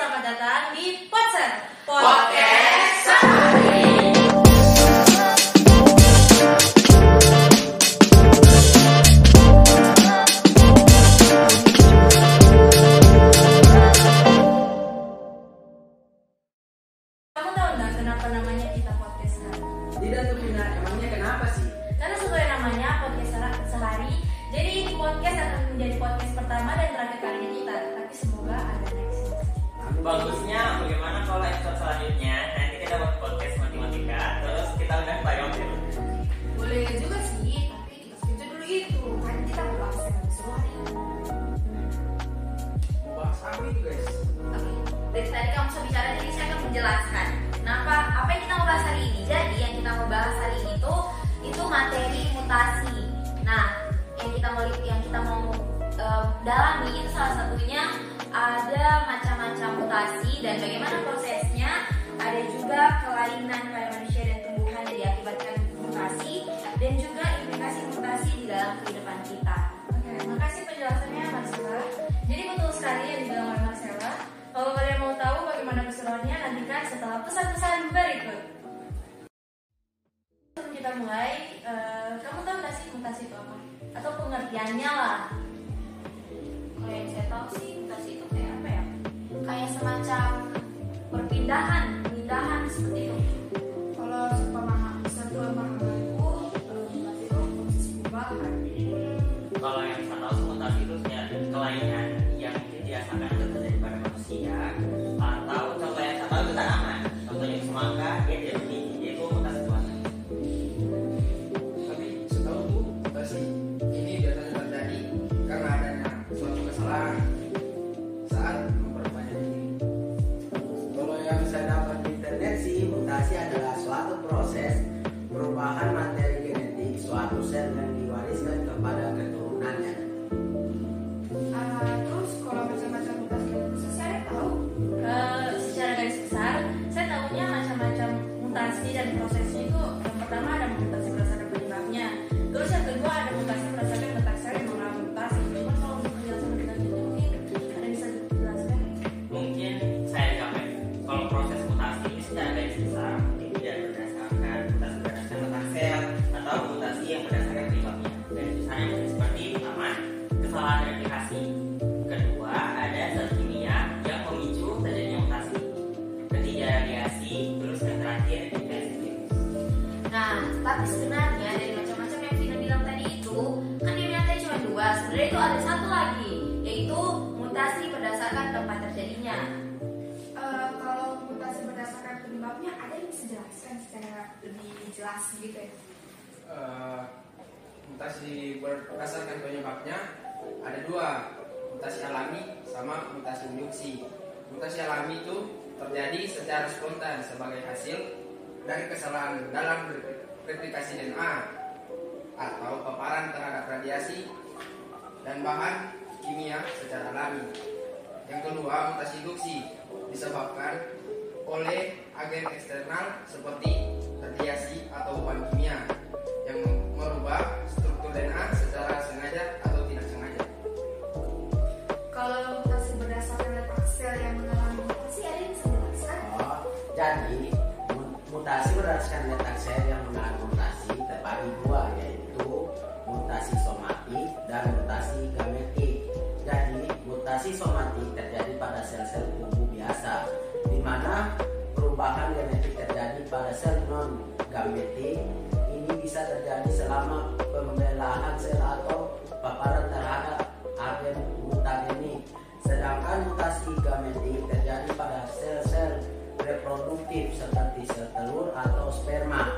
selamat datang di Potser Podcast Sehari. Kamu tahu nggak kenapa namanya kita Podcast Sehari? Tidak tuh Vina, emangnya kenapa sih? Karena sesuai namanya Podcast Sehari. Jadi ini podcast akan menjadi podcast pertama dan terakhir kalinya kita. Tapi semoga ada nextnya. Bagusnya bagaimana kalau episode selanjutnya nanti kita buat podcast matematika terus kita udah biologi. Boleh juga sih, tapi kita setuju dulu itu. Kan kita mau bahas yang seru hari ini. Mau bahas apa itu guys? Oke, dari tadi kamu sudah bicara, jadi saya akan menjelaskan. Nah, apa yang kita mau bahas hari ini? Jadi yang kita mau bahas hari ini itu materi mutasi. Nah, yang kita mau dalami itu salah satunya ada macam-macam mutasi dan bagaimana prosesnya. Ada juga kelainan pada manusia dan tumbuhan yang diakibatkan mutasi dan juga implikasi mutasi di dalam kehidupan kita. Oke, makasih penjelasannya Marcella. Jadi betul sekali yang dibilang oleh Marcella. Kalau kalian mau tahu bagaimana keseruannya, nantikan setelah pesan-pesan berikut. Sebelum kita mulai, kamu tahu nggak sih mutasi itu apa? Atau pengertiannya lah. Kalau yang saya tahu sih mutasi itu kayak apa ya? Kayak semacam pemindahan seperti itu. Kalau sepemahamanku, mutasi itu proses perubahan. Kalau yang saya tahu mutasi itu kelainan yang mungkin dirasakan itu terjadi pada manusia atau contoh yang saya tahu itu tanaman. Contohnya semangka dia tidak tinggi, dia itu mutasi tuanan. Tapi setahu tuh mutasi ini biasanya terjadi karena adanya suatu kesalahan saat memperbanyak diri. Kalau yang saya dapat di internet sih, mutasi adalah suatu proses perubahan materi genetik suatu sel yang diwariskan kepada keturunannya. Terus kalau macam-macam mutasi yang khusus saya tahu. Secara garis besar, saya tahunya macam-macam mutasi dan prosesnya itu yang pertama ada mutasi berdasarkan penyebabnya. Terus yang kedua ada mutasi berdasarkan letak sel yang mengalami mutasi. Cuma kalau untuk penjelasan lebih lanjutnya mungkin ada bisa dijelaskan? Mungkin saya jawab. Kalau proses mutasi ini secara garis besar mungkin tidak berdasarkan mutasi berdasarkan letak sel atau mutasi yang berdasarkan penyebabnya. Dan misalnya mungkin seperti pertama kesalahan replikasi. Kedua ada zat kimia yang memicu terjadinya mutasi. Ketiga radiasi. Terus yang terakhir infeksi virus. Nah, tapi sebenarnya dari macam-macam yang Vina bilang tadi itu, kan dia bilang tadi cuma dua. Sebenarnya itu ada satu lagi, yaitu mutasi berdasarkan tempat terjadinya. Kalau mutasi berdasarkan penyebabnya, ada yang bisa jelaskan secara lebih jelas gitu ya? Mutasi berdasarkan penyebabnya ada dua, mutasi alami sama mutasi induksi. Mutasi alami itu terjadi secara spontan sebagai hasil dari kesalahan dalam replikasi DNA atau paparan terhadap radiasi dan bahan kimia secara alami. Yang kedua, mutasi induksi disebabkan oleh agen eksternal seperti radiasi atau bahan kimia yang merubah struktur DNA secara sengaja atau tidak sengaja. Kalau mutasi berdasarkan letak sel yang mengalami mutasi, ada yang bisa jelaskan? Jadi mutasi berdasarkan letak sel yang mengalami mutasi terbagi dua, yaitu mutasi somatik dan mutasi gametik. Jadi mutasi somatik terjadi pada sel-sel tubuh biasa, di mana perubahan genetik terjadi pada sel non gametik. Ini bisa terjadi selama pembelahan sel atau paparan terhadap agen mutagenik. Sedangkan mutasi gametik terjadi pada sel-sel reproduktif seperti sel telur atau sperma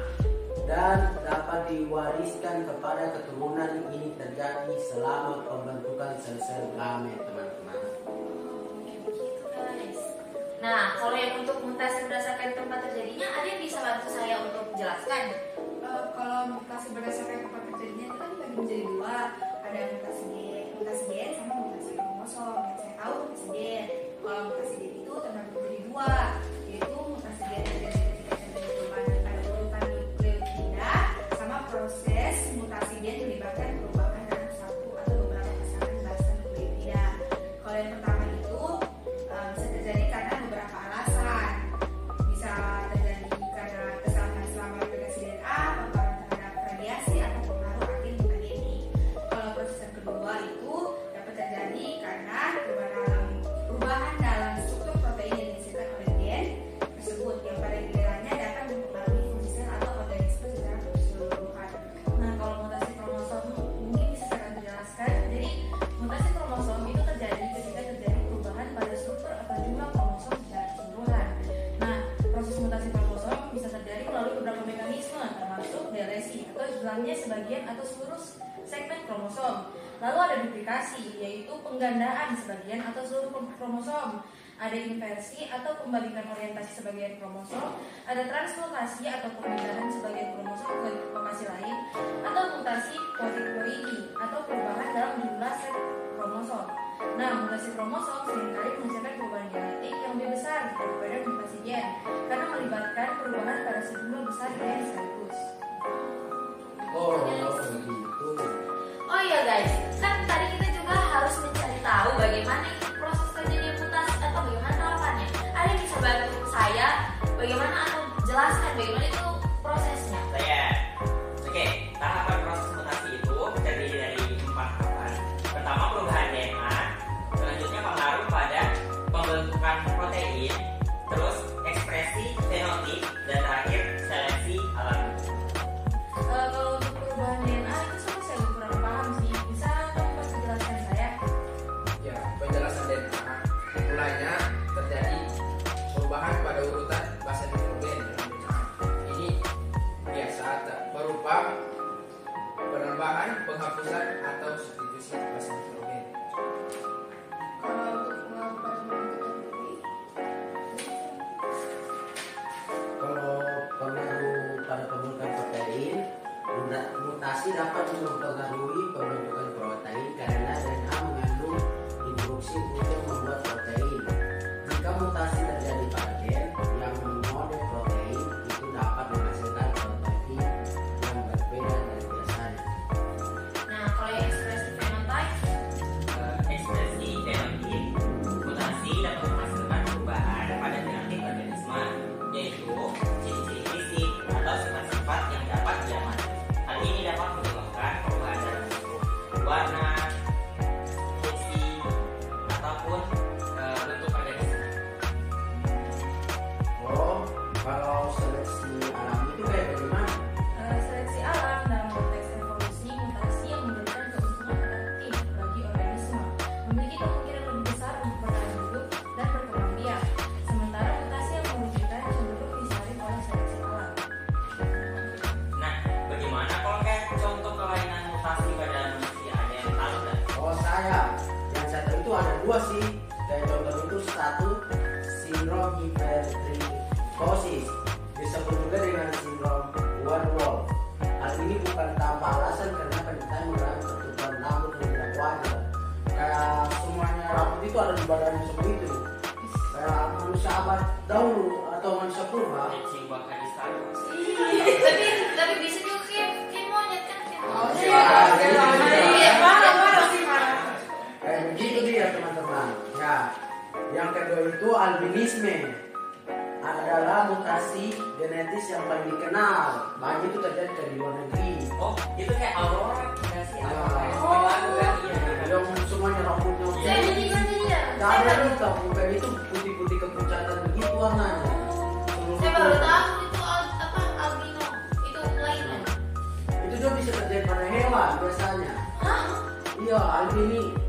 dan dapat diwariskan kepada keturunan. Ini terjadi selama pembentukan sel-sel gamet, teman-teman. Nah, kalau yang untuk mutasi berdasarkan tempat terjadinya, ada yang bisa bantu saya untuk jelaskan? Kalau mutasi berdasarkan tempat terjadinya itu kan dibagi menjadi dua. Ada mutasi gen sama mutasi kromosom. Yang saya tahu mutasi gen. Kalau mutasi gen itu terbagi menjadi dua, yaitu mutasi gen yang terjadi ketika ada urutan nukleotida sama proses mutasi gen melibatkan perubahan dalam satu atau beberapa pasangan basa nukleotida. Kalau yang pertama itu bisa terjadi karena hilangnya sebagian atau seluruh segmen kromosom. Lalu ada duplikasi, yaitu penggandaan sebagian atau seluruh kromosom. Ada inversi atau pembalikan orientasi sebagian kromosom. Ada translokasi atau pemindahan sebagian kromosom ke lokasi lain. Atau mutasi poliploidi atau perubahan dalam jumlah set kromosom. Nah, mutasi kromosom seringkali menghasilkan perubahan genetik yang lebih besar daripada mutasi gen, karena melibatkan perubahan pada sejumlah besar gen sekaligus. Oh, begitu. Oh iya guys, kan tadi kita juga harus mencari tahu bagaimana itu proses terjadinya mutasi atau bagaimana tahapannya. Ada yang bisa bantu saya bagaimana atau jelaskan bagaimana itu prosesnya? Saya. Oke, tahapan proses mutasi itu terdiri dari 4 tahapan. Pertama, perubahan DNA, selanjutnya pengaruh pada pembentukan protein, terus ekspresi fenotip, dan terakhir seleksi alami. Kalau untuk perubahan DNA itu sama saya kurang paham sih. Bisa kamu kasih jelaskan saya? Ya, penjelasan DNA mulanya terjadi perubahan pada urutan basa nitrogen dalam DNA. Ini biasa berupa penambahan, penghapusan, atau substitusi basa nitrogen. Kalau untuk pengaruh protein, Kalau pengaruh pada pembentukan protein, mutasi dapat mempengaruhi pembentukan protein karena DNA mengandung instruksi untuk membuat protein. Jika mutasi terjadi pada gen yang mengkode protein, itu dapat menghasilkan protein yang berbeda dari biasanya. Nah, kalau yang ekspresi fenotype, Ekspresi fenotip, mutasi dapat menghasilkan perubahan pada genetik organisme, yaitu ciri-ciri fisik atau sifat-sifat yang dapat diamati. Hal ini dapat menyebabkan perubahan dalam bentuk, warna, fungsi, ataupun bentuk organisme. Oh, kalau seleksi alami itu kayak bagaimana? seleksi alam dalam konteks evolusi, mutasi yang memberikan keuntungan adaptif bagi organisme memiliki kemungkinan lebih besar untuk bertahan hidup dan berkembang biak. Sementara mutasi yang merugikan cenderung disaring oleh seleksi alam. Nah, bagaimana kalau kayak contoh kelainan mutasi pada manusia? Ada yang tahu nggak? Oh saya, yang satu itu ada 2 sih. Kayak contoh itu satu sindrom hipertrikosis, disebut juga dengan sindrom Werewolf. Hal ini bukan tanpa alasan karena penderita mengalami pertumbuhan rambut yang tidak wajar. Kayak semuanya rambut itu ada di badannya semua itu. Kayak manusia abad dahulu atau manusia purba. Cacing bakal disaru. tapi bisa juga kayak monyet kan? Oh, iya. Iya, marah sih marah. Kayak begitu dia teman-teman. Ya, yang kedua itu albinisme adalah mutasi genetis yang paling dikenal. Banyak itu terjadi di luar negeri. Oh, itu kayak Aurora nggak sih? Oh. Yang semuanya rambutnya Saya jadi dia. nggak ada hitam, bukan itu putih-putih kepucatan begitu warnanya. Saya baru tahu itu apa albino. Itu kelainan. Itu juga bisa terjadi pada hewan biasanya. Hah? Iya,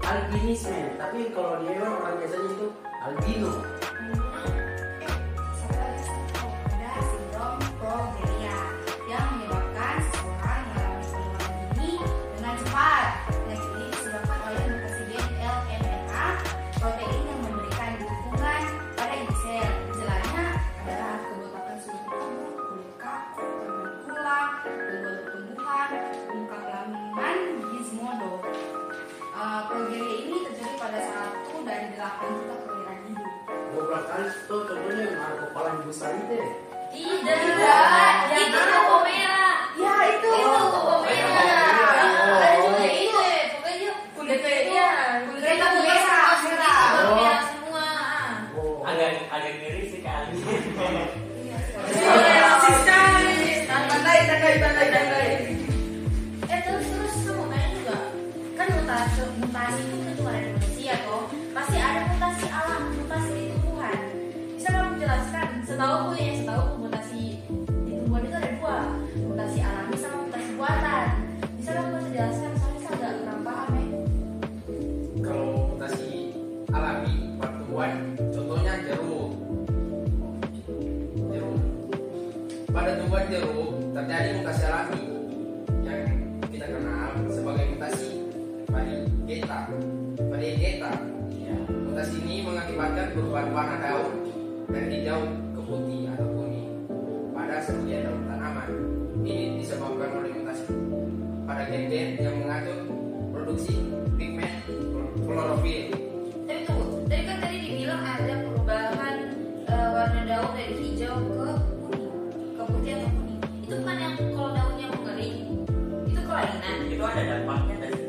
albinisme. Tapi kalau di hewan orang biasanya itu albino. Ada sindrom progeria yang menyebabkan seseorang mengalami penurunan dini dengan cepat. Penyakit ini disebabkan oleh mutasi gen LMNA, protein yang memberikan dukungan pada inti sel. Gejalanya adalah kebotakan seluruh tubuh, kulit kaku, gangguan tulang, gangguan pertumbuhan, bengkak laminan, Gizmodo. Progeria ini terjadi pada 1 dari 8 juta kelahiran hidup. Beberapa kali itu contohnya yang ada kepala yang besar itu. Tidak. Yang Itu mana? toko merah. Ya itu. Itu toko merah. Oh. Ada juga itu pokoknya Kulitnya, kulitnya merah. merah. Baru Oh. merah semua. Oh. Agak ngeri sih kali. Terus kamu tanya juga kan mutasi itu kan cuma ada di manusia toh pasti ada mutasi alam mutasi di tumbuhan bisa kamu jelaskan setahu mutasi di tumbuhan itu ada 2 mutasi alami sama mutasi buatan bisa kamu kasih jelaskan soalnya saya agak kurang paham ya. Kalau mutasi alami pertumbuhan, contohnya jeruk. Pada tumbuhan jeruk terjadi mutasi alami yang Geta. Varia Geta. Iya. Mutasi ini mengakibatkan perubahan warna daun dari hijau ke putih atau kuning pada sebagian daun tanaman. Ini disebabkan oleh mutasi pada gen-gen yang mengatur produksi pigmen klorofil. Tapi tunggu, tadi kan dibilang ada perubahan warna daun dari hijau ke kuning, ke putih atau kuning. Itu bukan yang kalau daunnya mengering, itu kelainan. Itu ada dampaknya nggak sih?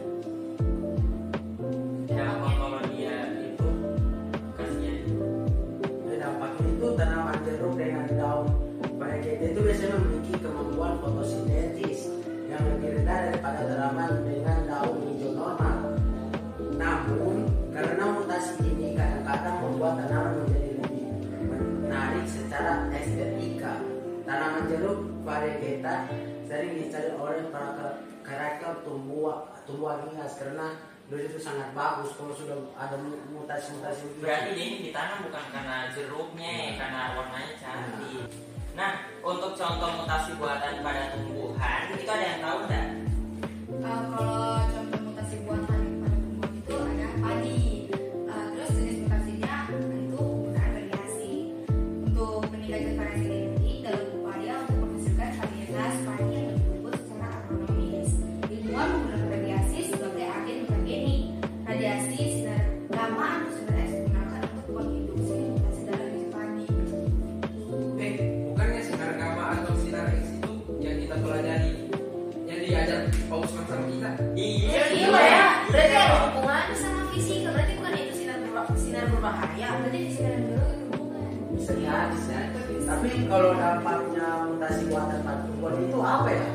Dampak kalau dia itu kasihan. Dampaknya itu tanaman jeruk dengan daun variegated itu biasanya memiliki kemampuan fotosintesis yang lebih rendah daripada tanaman dengan daun hijau normal. Namun, karena mutasi ini kadang-kadang membuat tanaman menjadi lebih menarik secara estetika. Tanaman jeruk variegata sering dicari oleh para karakter tumbuhan hias karena dia itu sangat bagus kalau sudah ada mutasi-mutasi. Berarti dia ini ditanam bukan karena jeruknya, karena warnanya cantik. Nah, untuk contoh mutasi buatan pada tumbuhan, itu ada yang tahu nggak? Kalau contoh mutasi buatan pada tumbuhan itu ada padi. Terus jenis mutasinya itu penggunaan variasi. Untuk meningkatkan variasi genetik dalam upaya untuk menghasilkan varietas padi yang lebih unggul secara agronomis. Ilmuwan menggunakan radiasi sebagai agen mutagenik. Radiasi sinar gamma atau sinar X digunakan untuk menginduksi mutasi dalam biji padi. Bukannya sinar gamma atau sinar X itu yang kita pelajari, yang diajar Paus sama kita? Iya, Iya ya, berarti ada hubungannya sama fisika. Berarti bukan itu sinar berbahaya. Berarti di sinar biologi hubungan. Bisa jadi. Tapi kalau dampaknya mutasi buatan pada tumbuhan itu apa ya?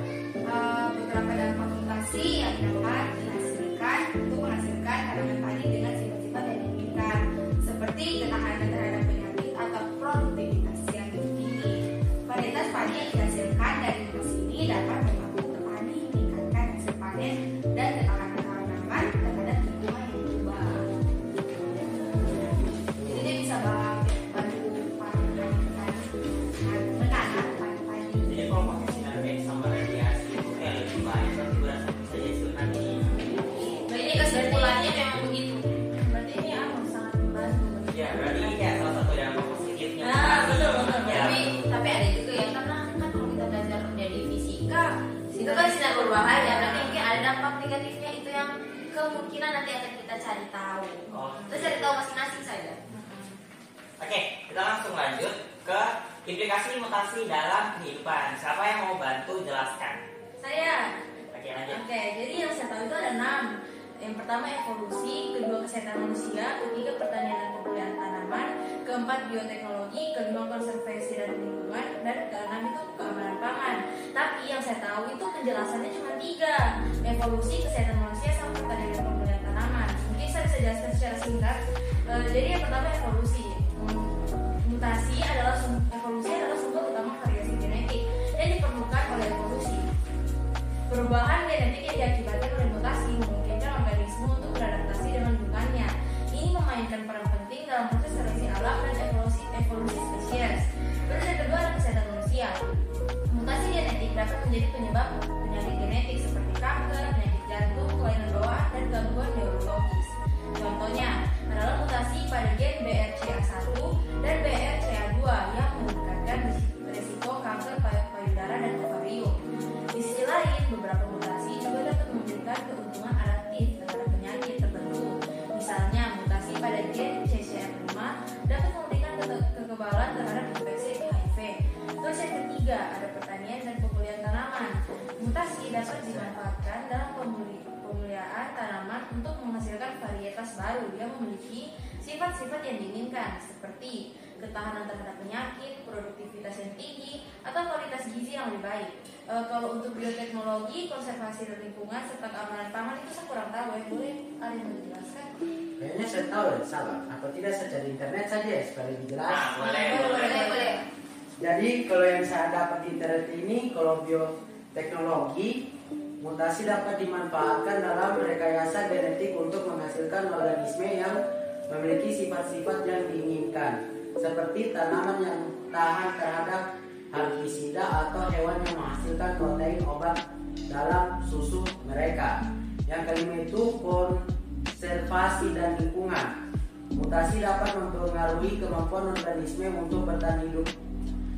Beberapa dampak mutasi yang dapat dihasilkan untuk menghasilkan tanaman padi dengan sifat-sifat yang diinginkan, seperti ketahanan terhadap penyakit atau produktivitas yang tinggi. Varietas padi yang dihasilkan dari mutasi ini dapat membantu petani meningkatkan hasil panen dan ketahanan tanaman terhadap lingkungan yang berubah. Jadi dia bisa bantu petani menanam padi-padi. Jadi kalau pakai sinar X sama radiasi itu kayak lebih baik, tapi berasa bisa jadi tsunami. Nah, ini kesimpulannya memang begitu. Berarti ini sangat membantu. Ya, berarti ini kayak salah satu dampak positifnya. Nah, betul. Ya. Tapi ada juga ya, karena kan kalau kita belajar dari fisika, itu kan sinar berbahaya. Berarti mungkin ada dampak negatifnya, itu yang kemungkinan nanti akan kita cari tahu. Oh. Kita cari tahu masing-masing saja. Oke, kita langsung lanjut ke implikasi mutasi dalam kehidupan. Siapa yang mau bantu jelaskan? Saya. Oke, lanjut. Oke, jadi yang saya tahu itu ada 6. Yang pertama evolusi, kedua kesehatan manusia, ketiga pertanian dan pembelian tanaman, keempat bioteknologi, kelima konservasi dan lingkungan, dan keenam itu keamanan pangan. Tapi yang saya tahu itu penjelasannya cuma 3, evolusi, kesehatan manusia, sama pertanian dan pembelian tanaman. Mungkin saya bisa jelaskan secara singkat. Jadi yang pertama evolusi. Evolusi adalah sumber utama variasi genetik yang diperlukan oleh evolusi. Perubahan genetik yang diakibatkan oleh mutasi memungkinkan organisme untuk beradaptasi dengan lingkungannya. Ini memainkan peran penting dalam proses seleksi alam dan evolusi spesies. Terus yang kedua adalah kesehatan manusia. Mutasi genetik dapat menjadi penyebab penyakit genetik seperti kanker, penyakit jantung, kelainan bawaan, dan gangguan neurologis. Contohnya adalah mutasi pada gen BRCA1 dan BRCA2 yang meningkatkan risiko kanker payudara dan ovarium. Di sisi lain, beberapa mutasi juga dapat memberikan keuntungan adaptif terhadap penyakit tertentu. Misalnya, mutasi pada gen CCR5 dapat memberikan kekebalan terhadap infeksi HIV. Terus yang ketiga, ada pertanian dan pembelian tanaman. Mutasi dapat dimanfaatkan dalam pemeliharaan tanaman untuk menghasilkan varietas baru yang memiliki sifat-sifat yang diinginkan, seperti ketahanan terhadap penyakit, produktivitas yang tinggi, atau kualitas gizi yang lebih baik. Kalau untuk bioteknologi, konservasi dan lingkungan, serta keamanan pangan itu saya kurang tahu ya. Boleh kalian menjelaskan? Kayaknya saya tahu ya, salah. Atau tidak saya cari internet saja ya supaya lebih jelas. Nah, boleh. Jadi kalau yang saya dapat di internet ini, kalau bioteknologi, mutasi dapat dimanfaatkan dalam rekayasa genetik untuk menghasilkan organisme yang memiliki sifat-sifat yang diinginkan, seperti tanaman yang tahan terhadap herbisida atau hewan yang menghasilkan protein obat dalam susu mereka. Yang kelima itu konservasi dan lingkungan. Mutasi dapat mempengaruhi kemampuan organisme untuk bertahan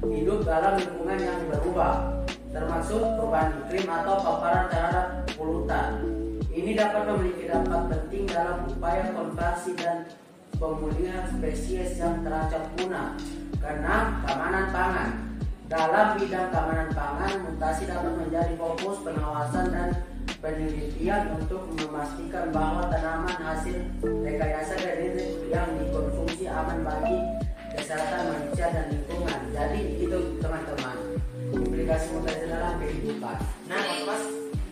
hidup dalam lingkungan yang berubah, termasuk perubahan iklim atau paparan terhadap polutan. Ini dapat memiliki dampak penting dalam upaya konservasi dan pemulihan spesies yang terancam punah. Keenam, keamanan pangan. Dalam bidang keamanan pangan, mutasi dapat menjadi fokus pengawasan dan penelitian untuk memastikan bahwa tanaman hasil rekayasa genetik yang dikonsumsi aman bagi kesehatan manusia dan lingkungan. Jadi itu teman-teman, implikasi mutasi dalam kehidupan. Nah, Mas,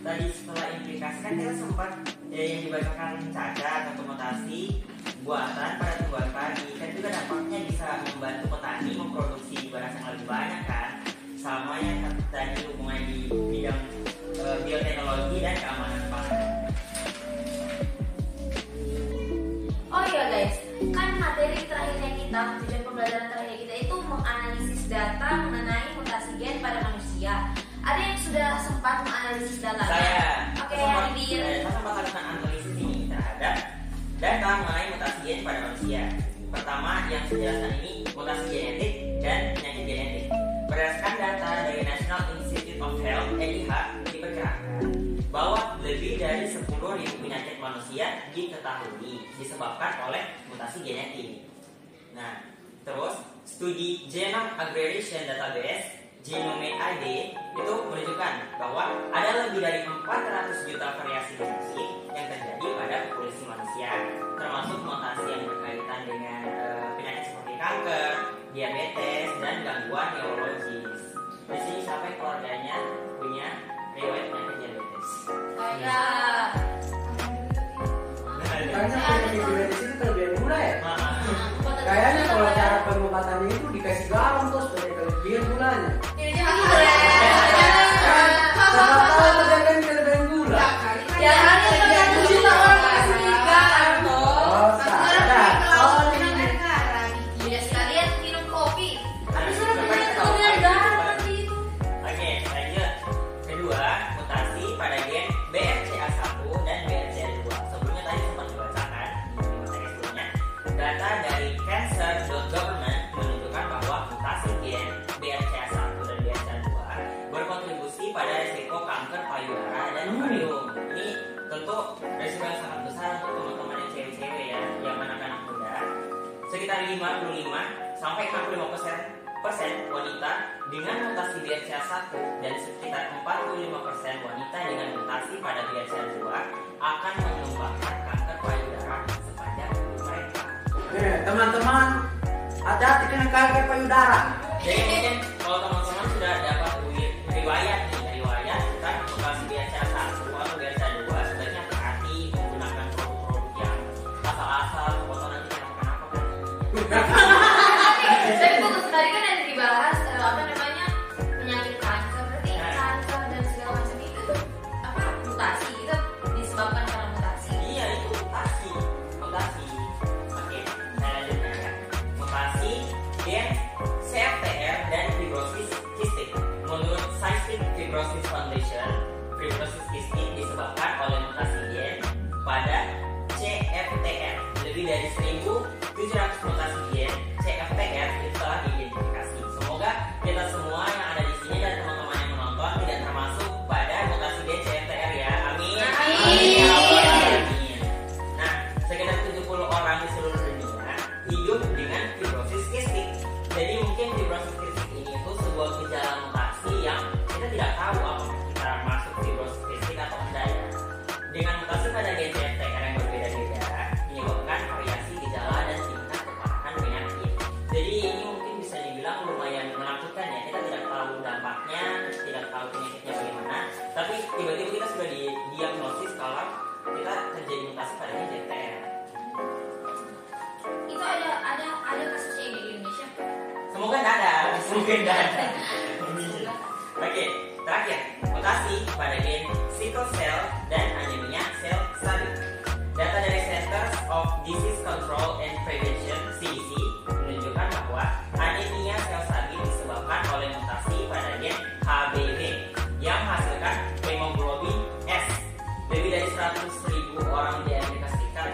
tadi setelah implikasi kan kita sempat yang dibacakan Caca atau mutasi buatan pada tumbuhan padi, kan juga dampaknya bisa membantu petani memproduksi beras yang lebih banyak kan, sama yang tadi hubungan di bidang bioteknologi dan keamanan pangan. Oh iya guys, kan materi terakhirnya kita, tujuan pembelajaran terakhir kita itu menganalisis data mengenai mutasi gen pada manusia. Ada yang sudah sempat menganalisis data? Oke, Saya sempat melakukan analisis ini terhadap data mengenai mutasi gen pada manusia. Pertama, yang saya jelaskan ini mutasi genetik dan penyakit genetik. Berdasarkan data dari National Institute of Health (NIH), diperkirakan bahwa lebih dari 10.000 penyakit manusia diketahui disebabkan oleh mutasi genetik. Nah, terus studi Genome Aggregation Database Genome ID itu menunjukkan bahwa ada lebih dari 400 juta variasi genetik yang terjadi pada populasi manusia, termasuk mutasi yang berkaitan dengan penyakit seperti kanker, diabetes, dan gangguan neurologis. Di sini sampai keluarganya punya riwayat penyakit diabetes. Kayaknya penyakit diabetes itu kelebihan gula ya? Kayaknya kalau cara pengobatannya itu dikasih garam terus kelebihan gulanya. Siapa tahu terjadi kelebihan gula. Ya kan yang juta orang kasih garam toh. Oh, sadar. Oh, ini. Udah sekalian minum kopi. Habis itu kelebihan garam nanti itu. Oke, lanjut. Kedua, mutasi pada gen BRCA1 dan BRCA2. Sebelumnya tadi sempat dibacakan di materi sebelumnya. Data dari Cancer.Government menunjukkan bahwa mutasi gen BRCA1 dan BRCA2 berkontribusi pada risiko kanker payudara dan ovarium. Ini tentu risiko yang sangat besar untuk teman-teman yang cewek-cewek ya, yang anak-anak muda. Sekitar 55 sampai 65% wanita dengan mutasi BRCA1 dan sekitar 45% wanita dengan mutasi pada BRCA2 akan mengembangkan kanker payudara sepanjang hidup mereka. Teman-teman, hati-hati dengan kanker payudara. Jadi mungkin kalau teman-teman sudah dapat riwayat tentang mutasi BRCA1 atau BRCA2, sebaiknya hati-hati menggunakan produk-produk yang asal-asal, foto nanti kenapa-kenapa kan. Tapi bagus sekali kan ada dibahas apa namanya penyakit kanker, berarti kanker dan segala macam itu apa mutasi itu disebabkan karena mutasi. Iya, itu mutasi. Oke, saya lanjutkan ya. Mutasi gen CFTR dan fibrosis kistik. Menurut Cystic Fibrosis Foundation, fibrosis kistik disebabkan oleh mutasi gen pada CFTR. Lebih dari 1.700 mutasi gen CFTR itu telah diidentifikasi. Semoga kita semua yang ada di sini dan teman-teman yang menonton tidak termasuk pada mutasi gen CFTR ya. Amin. Amin. Nah, sekitar 70 orang di seluruh dunia hidup dengan fibrosis kistik. Jadi mungkin fibrosis kistik ini itu sebuah gejala mutasi yang kita tidak tahu apakah kita masuk fibrosis kistik atau tidak ya. Dengan mutasi pada gen CFTR yang berbeda-beda menyebabkan variasi gejala dan tingkat keparahan penyakit. Jadi ini mungkin bisa dibilang lumayan menakutkan ya. Kita tidak tahu dampaknya, tidak tahu penyakitnya bagaimana, tapi tiba-tiba kita sudah didiagnosis kalau kita terjadi mutasi pada gen CFTR. Itu ada kasusnya di Indonesia. Semoga tidak ada. Oke, terakhir mutasi pada gen sickle cell dan anemia sel stabil. Data dari Centers of Disease Control and Prevention (CDC) menunjukkan bahwa anemia sel stabil disebabkan oleh mutasi pada gen HBV yang menghasilkan hemoglobin S. Lebih dari 100.000 orang di Amerika Serikat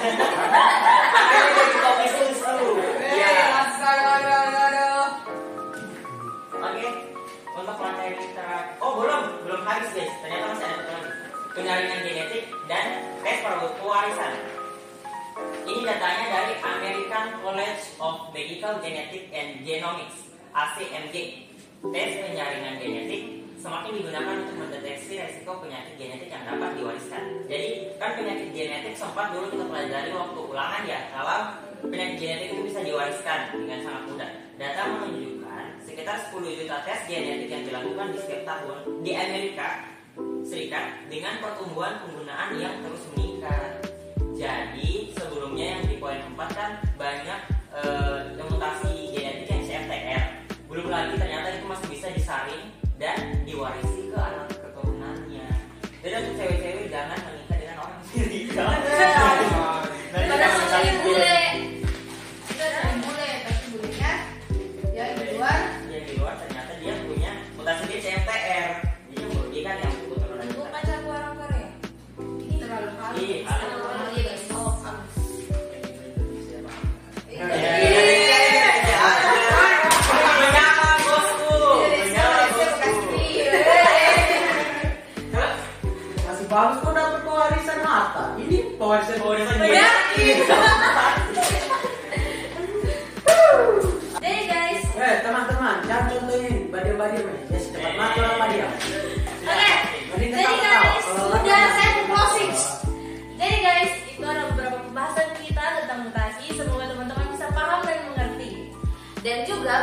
Makanya jadi kopi susu. Ya. Oke, untuk materi kita, belum habis guys. Ternyata masih ada satu lagi. Penyaringan genetik dan tes pewarisan. Ini datanya dari American College of Medical Genetics and Genomics (ACMG). Tes penyaringan genetik semakin digunakan untuk mendeteksi resiko penyakit genetik yang dapat diwariskan. Jadi kan penyakit genetik sempat dulu kita pelajari waktu ulangan ya, kalau penyakit genetik itu bisa diwariskan dengan sangat mudah. Data menunjukkan sekitar 10 juta tes genetik yang dilakukan di setiap tahun di Amerika Serikat dengan pertumbuhan penggunaan yang terus meningkat. Jadi sebelumnya yang di poin 4 kan banyak mutasi genetik yang CFTR. Belum lagi ternyata itu masih bisa disaring dan diwarisi ke anak keturunannya. Jadi untuk cewek-cewek jangan menikah dengan orang sendiri. Pada sekali bule. Kita ada bule, tapi bulenya ya di luar. Dia di luar ternyata dia punya mutasi dia CFTR. Jadi merugikan yang keturunan. Untuk pacarku orang Korea. Ini terlalu halus. Iya, halus. Oh, iya guys, oh halus. Menyala bosku. Menyala bosku. Masih bagus kok dapat pewarisan harta. Ini pewarisan Penyakit. Jadi guys, teman-teman, jangan contohin badia-badia nih. Ya secepat mati orang badia. oke. Mending Jadi ketawa-ketawa. guys, Kalau sudah lagi- saya mau closing. Jadi guys, itu ada beberapa pembahasan kita tentang mutasi. Semoga teman-teman bisa paham dan mengerti. Dan juga